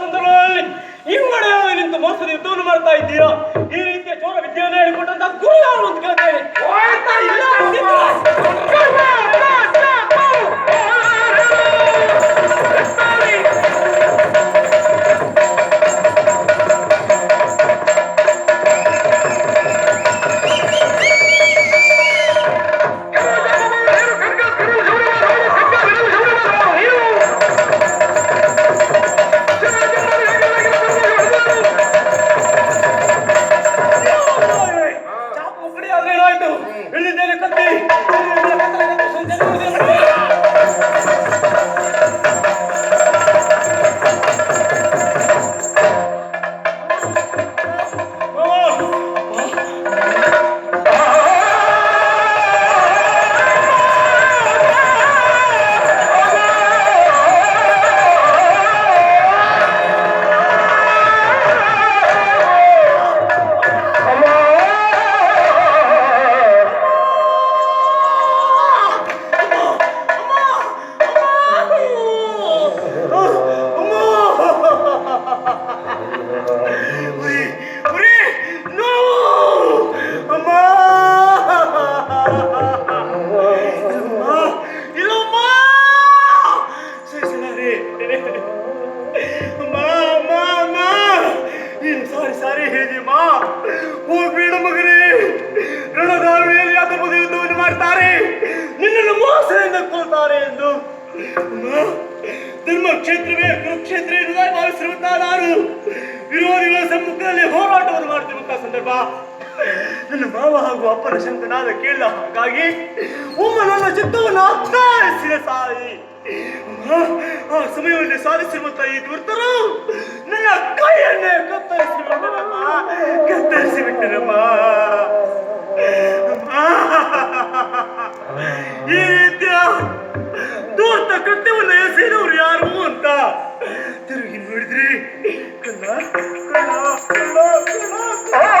ಸಂದರ್ಭದಲ್ಲಿ ಹಿಂಗಡೆ ನಿಂತು ಮೋಸದ ಯುದ್ಧವನ್ನು ಮಾಡ್ತಾ ಇದ್ದೀರಾ? ಈ ರೀತಿಯ ಚೋರ ವಿದ್ಯೆಯನ್ನು ಹೇಳಿಕೊಟ್ಟಂತ ಗುರು ಯಾರು ಅಂತ ಕೇಳ್ತೇನೆ. ಧರ್ಮಕ್ಷೇತ್ರವೇ ಕುರುಕ್ಷೇತ್ರ ಎನ್ನುವುದಾಗಿ ಭಾವಿಸಿರುವಂತಹ ನಾನು ವಿರೋಧಿಗಳ ಸಮ್ಮುಖದಲ್ಲಿ ಹೋರಾಟವನ್ನು ಮಾಡುತ್ತಿರುವಂತಹ ಸಂದರ್ಭ ನನ್ನ ಮಾವ ಹಾಗೂ ಅಪ್ಪನ ಶಂಕನಾದ ಕೇಳ. ಹಾಗಾಗಿ ನನ್ನ ಚಿತ್ತವನ್ನು ಅರ್ಥೈಸಿದ ಸಾಯಿ ಆ ಸಮಯವನ್ನು ಸಾಧಿಸಿರುವಂತಹ ಈ ದುರ್ತರು ನನ್ನ ಕೈಯನ್ನೇ ಕತ್ತರಿಸಿ ಬಿಟ್ಟರಮ್ಮ. ಈ ರೀತಿಯ ದೂರ್ತ ಕೃತ್ಯವನ್ನು ಎಸೆದವರು ಯಾರು ಅಂತ ತಿರುಗಿ ನೋಡಿದ್ರಿ ಕಣ್ಣ ಕಣ್ಣ ಕಣ್ಣ ಕಣ್ಣ